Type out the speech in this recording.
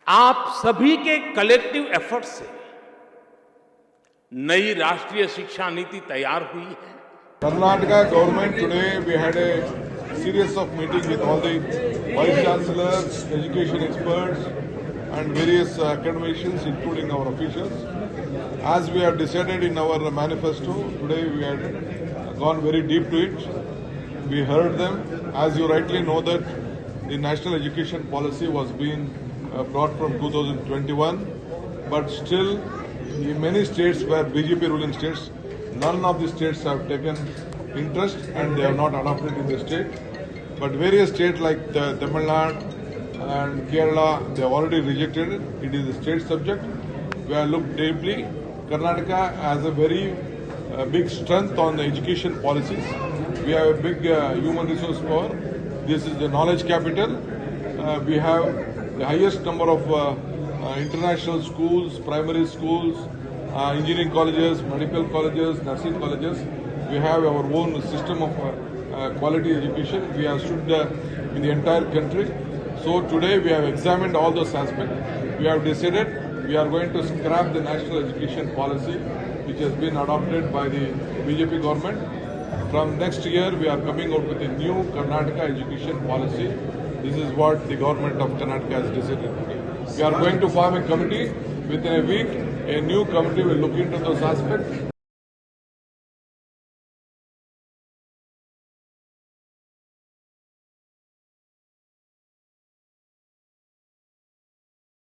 आप सभी के कलेक्टिव एफर्ट से नई राष्ट्रीय शिक्षा नीति तैयार हुई है। Karnataka government today we had a series of meetings with all the vice chancellors, education experts and various academicians including our officials. As we have decided in our manifesto, today we had gone very deep to it. We heard them. As you rightly know that the national education policy was being brought from 2021, but still in many states where BJP ruling states, none of the states have taken interest and they have not adopted in the state. But various states like Tamil Nadu and Kerala, they have already rejected it. It is a state subject. We have looked deeply. Karnataka has a very big strength on the education policies. We have a big human resource power. This is the knowledge capital. We have the highest number of international schools, primary schools, engineering colleges, medical colleges, nursing colleges. We have our own system of quality education. We have stood in the entire country. So today we have examined all those aspects. We have decided we are going to scrap the national education policy which has been adopted by the BJP government. From next year we are coming out with a new Karnataka education policy. This is what the government of Karnataka has decided today. We are going to form a committee. Within a week, a new committee will look into those aspects.